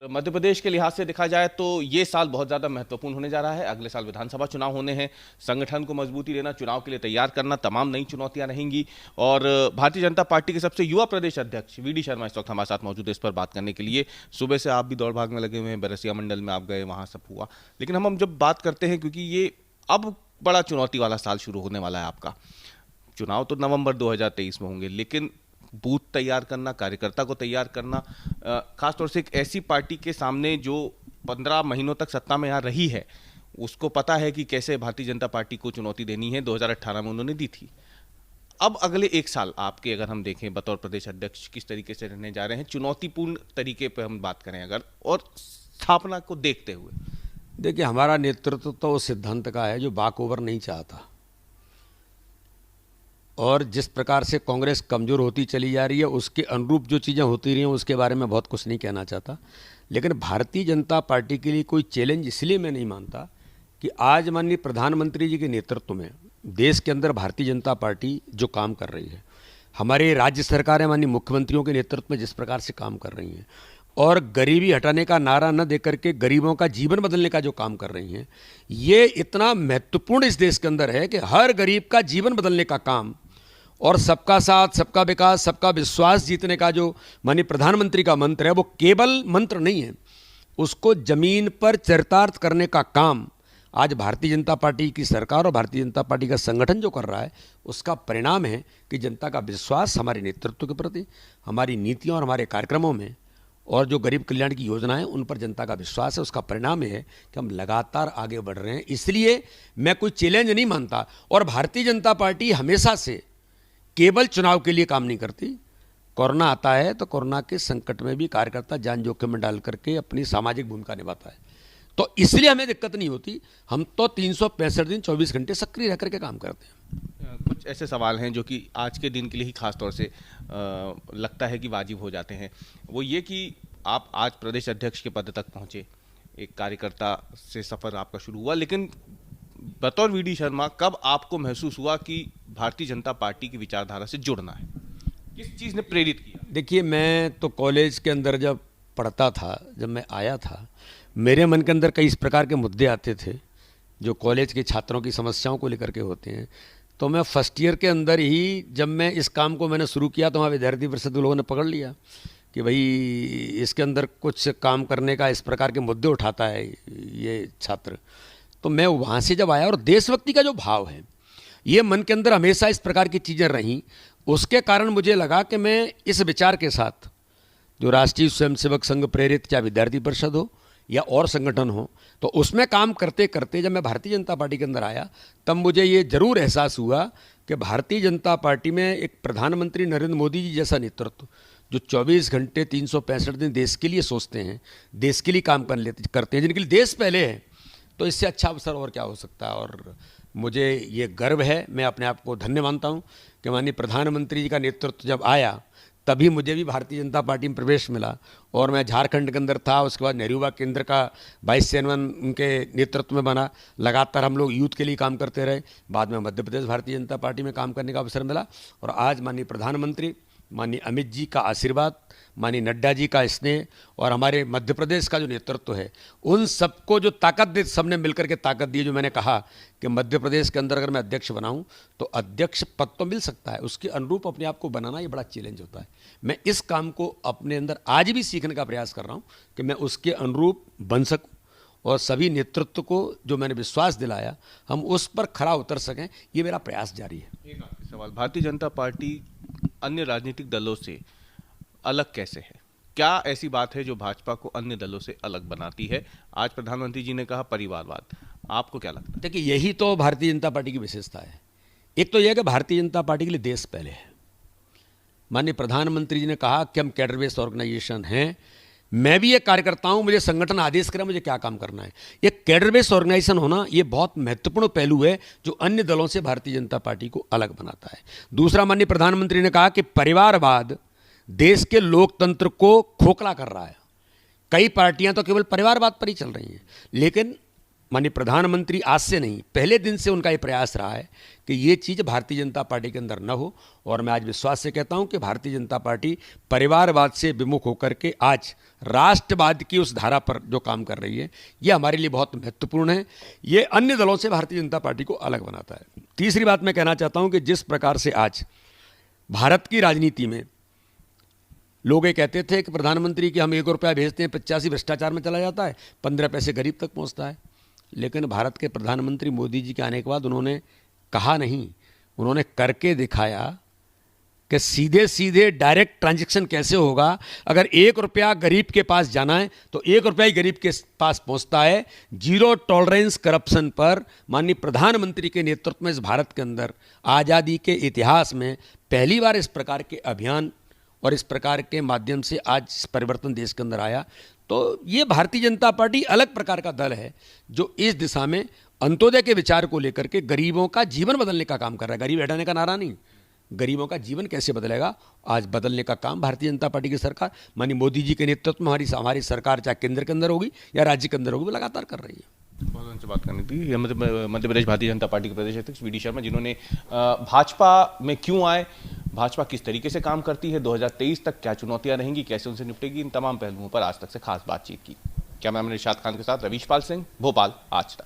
मध्य प्रदेश के लिहाज से देखा जाए तो ये साल बहुत ज़्यादा महत्वपूर्ण होने जा रहा है। अगले साल विधानसभा चुनाव होने हैं। संगठन को मजबूती देना, चुनाव के लिए तैयार करना, तमाम नई चुनौतियां रहेंगी। और भारतीय जनता पार्टी के सबसे युवा प्रदेश अध्यक्ष वीडी शर्मा इस वक्त हमारे साथ मौजूद है इस पर बात करने के लिए। सुबह से आप भी दौड़ भाग में लगे हुए हैं, बैरसिया मंडल में आप गए, वहाँ सब हुआ। लेकिन हम जब बात करते हैं, क्योंकि ये अब बड़ा चुनौती वाला साल शुरू होने वाला है आपका। चुनाव तो नवंबर 2023 में होंगे, लेकिन बूथ तैयार करना, कार्यकर्ता को तैयार करना, खासतौर से एक ऐसी पार्टी के सामने जो 15 महीनों तक सत्ता में यहाँ रही है, उसको पता है कि कैसे भारतीय जनता पार्टी को चुनौती देनी है। 2018 में उन्होंने दी थी। अब अगले एक साल आपके अगर हम देखें बतौर प्रदेश अध्यक्ष किस तरीके से रहने जा रहे हैं, चुनौतीपूर्ण तरीके पर हम बात करें अगर, और स्थापना को देखते हुए। देखिए, हमारा नेतृत्व तो उस सिद्धांत का है जो बाक ओवर नहीं चाहता, और जिस प्रकार से कांग्रेस कमज़ोर होती चली जा रही है उसके अनुरूप जो चीज़ें होती रही हैं उसके बारे में बहुत कुछ नहीं कहना चाहता। लेकिन भारतीय जनता पार्टी के लिए कोई चैलेंज इसलिए मैं नहीं मानता कि आज माननीय प्रधानमंत्री जी के नेतृत्व में देश के अंदर भारतीय जनता पार्टी जो काम कर रही है, हमारे राज्य सरकारें माननीय मुख्यमंत्रियों के नेतृत्व में जिस प्रकार से काम कर रही हैं, और गरीबी हटाने का नारा न देकर के गरीबों का जीवन बदलने का जो काम कर रही हैं, ये इतना महत्वपूर्ण इस देश के अंदर है कि हर गरीब का जीवन बदलने का काम और सबका साथ, सबका विकास, सबका विश्वास जीतने का जो माननीय प्रधानमंत्री का मंत्र है, वो केवल मंत्र नहीं है, उसको जमीन पर चरितार्थ करने का काम आज भारतीय जनता पार्टी की सरकार और भारतीय जनता पार्टी का संगठन जो कर रहा है, उसका परिणाम है कि जनता का विश्वास हमारे नेतृत्व के प्रति, हमारी नीतियों और हमारे कार्यक्रमों में, और जो गरीब कल्याण की योजनाएं उन पर जनता का विश्वास है। उसका परिणाम है कि हम लगातार आगे बढ़ रहे हैं। इसलिए मैं कोई चैलेंज नहीं मानता। और भारतीय जनता पार्टी हमेशा से केवल चुनाव के लिए काम नहीं करती। कोरोना आता है तो कोरोना के संकट में भी कार्यकर्ता जान जोखिम में डाल करके अपनी सामाजिक भूमिका निभाता है, तो इसलिए हमें दिक्कत नहीं होती। हम तो 365 दिन 24 घंटे सक्रिय रह करके काम करते हैं। कुछ ऐसे सवाल हैं जो कि आज के दिन के लिए ही खास तौर से लगता है कि वाजिब हो जाते हैं। वो ये कि आप आज प्रदेश अध्यक्ष के पद तक पहुंचे, एक कार्यकर्ता से सफ़र आपका शुरू हुआ, लेकिन बतौर वीडी शर्मा कब आपको महसूस हुआ कि भारतीय जनता पार्टी की विचारधारा से जुड़ना है? किस चीज़ ने प्रेरित किया? देखिए, मैं तो कॉलेज के अंदर जब पढ़ता था, जब मैं आया था, मेरे मन के अंदर कई इस प्रकार के मुद्दे आते थे जो कॉलेज के छात्रों की समस्याओं को लेकर के होते हैं। तो मैं फर्स्ट ईयर के अंदर ही जब मैं इस काम को मैंने शुरू किया तो वहाँ विद्यार्थी परिषद के लोगों ने पकड़ लिया कि भाई इसके अंदर कुछ काम करने का, इस प्रकार के मुद्दे उठाता है ये छात्र। तो मैं वहाँ से जब आया, और देशभक्ति का जो भाव है ये मन के अंदर हमेशा इस प्रकार की चीज़ें रहीं, उसके कारण मुझे लगा कि मैं इस विचार के साथ जो राष्ट्रीय स्वयंसेवक संघ प्रेरित या विद्यार्थी परिषद हो या और संगठन हो, तो उसमें काम करते करते जब मैं भारतीय जनता पार्टी के अंदर आया तब मुझे ये जरूर एहसास हुआ कि भारतीय जनता पार्टी में एक प्रधानमंत्री नरेंद्र मोदी जी जैसा नेतृत्व जो 24 घंटे 365 दिन देश के लिए सोचते हैं, देश के लिए काम करते हैं, जिनके लिए देश पहले है, तो इससे अच्छा अवसर और क्या हो सकता है। और मुझे ये गर्व है, मैं अपने आप को धन्य मानता हूँ कि माननीय प्रधानमंत्री जी का नेतृत्व जब आया तभी मुझे भी भारतीय जनता पार्टी में प्रवेश मिला। और मैं झारखंड के अंदर था, उसके बाद नेहरू युवा केंद्र का वाइस चेयरमैन उनके नेतृत्व में बना। लगातार हम लोग यूथ के लिए काम करते रहे। बाद में मध्य प्रदेश भारतीय जनता पार्टी में काम करने का अवसर मिला, और आज माननीय प्रधानमंत्री, माननीय अमित जी का आशीर्वाद, माननीय नड्डा जी का स्नेह, और हमारे मध्य प्रदेश का जो नेतृत्व है, उन सबको जो ताकत दी, सबने मिलकर के ताकत दी। जो मैंने कहा कि मध्य प्रदेश के अंदर अगर मैं अध्यक्ष बनाऊं तो अध्यक्ष पद तो मिल सकता है, उसके अनुरूप अपने आप को बनाना ये बड़ा चैलेंज होता है। मैं इस काम को अपने अंदर आज भी सीखने का प्रयास कर रहा हूं कि मैं उसके अनुरूप बन सकूं, और सभी नेतृत्व को जो मैंने विश्वास दिलाया हम उस पर खरा उतर सकें, ये मेरा प्रयास जारी है। एक आखिरी सवाल, भारतीय जनता पार्टी अन्य राजनीतिक दलों से अलग कैसे है? क्या ऐसी बात है जो भाजपा को अन्य दलों से अलग बनाती है? आज प्रधानमंत्री जी ने कहा परिवारवाद, आपको क्या लगता है? देखिए, यही तो भारतीय जनता पार्टी की विशेषता है। एक तो यह है कि भारतीय जनता पार्टी के लिए देश पहले है। माननीय प्रधानमंत्री जी ने कहा कि हम कैडर बेस्ड ऑर्गेनाइजेशन हैं। मैं भी एक कार्यकर्ता हूं, मुझे संगठन आदेश करे मुझे क्या काम करना है। ये कैडर बेस्ड ऑर्गेनाइजेशन होना ये बहुत महत्वपूर्ण पहलू है जो अन्य दलों से भारतीय जनता पार्टी को अलग बनाता है। दूसरा, माननीय प्रधानमंत्री ने कहा कि परिवारवाद देश के लोकतंत्र को खोखला कर रहा है। कई पार्टियां तो केवल परिवारवाद पर ही चल रही हैं, लेकिन माननीय प्रधानमंत्री आज से नहीं, पहले दिन से उनका ये प्रयास रहा है कि ये चीज़ भारतीय जनता पार्टी के अंदर न हो। और मैं आज विश्वास से कहता हूं कि भारतीय जनता पार्टी परिवारवाद से विमुख होकर के आज राष्ट्रवाद की उस धारा पर जो काम कर रही है, ये हमारे लिए बहुत महत्वपूर्ण है। ये अन्य दलों से भारतीय जनता पार्टी को अलग बनाता है। तीसरी बात मैं कहना चाहता हूं कि जिस प्रकार से आज भारत की राजनीति में लोग ये कहते थे कि प्रधानमंत्री के हम 1 रुपया भेजते हैं 85 भ्रष्टाचार में चला जाता है, 15 पैसे गरीब तक पहुंचता है। लेकिन भारत के प्रधानमंत्री मोदी जी के आने के बाद उन्होंने कहा नहीं, उन्होंने करके दिखाया कि सीधे सीधे डायरेक्ट ट्रांजैक्शन कैसे होगा। अगर 1 रुपया गरीब के पास जाना है तो 1 रुपया ही गरीब के पास पहुंचता है। जीरो टॉलरेंस करप्शन पर माननीय प्रधानमंत्री के नेतृत्व में इस भारत के अंदर आज़ादी के इतिहास में पहली बार इस प्रकार के अभियान और इस प्रकार के माध्यम से आज परिवर्तन देश के अंदर आया। तो ये भारतीय जनता पार्टी अलग प्रकार का दल है जो इस दिशा में अंत्योदय के विचार को लेकर के गरीबों का जीवन बदलने का काम कर रहा है। गरीब हटाने का नारा नहीं, गरीबों का जीवन कैसे बदलेगा, आज बदलने का काम भारतीय जनता पार्टी की सरकार माननीय मोदी जी के नेतृत्व में हमारी सरकार चाहे केंद्र के अंदर होगी या राज्य के अंदर होगी, वो लगातार कर रही है। बहुत अच्छी बात करनी थी। मध्य प्रदेश भारतीय जनता पार्टी के प्रदेश अध्यक्ष वी डी शर्मा, जिन्होंने भाजपा में क्यों आए, भाजपा किस तरीके से काम करती है, 2023 तक क्या चुनौतियां रहेंगी, कैसे उनसे निपटेगी, इन तमाम पहलुओं पर आज तक से खास बातचीत की। कैमरामैन इरशाद खान के साथ रवीश पाल सिंह, भोपाल, आज तक।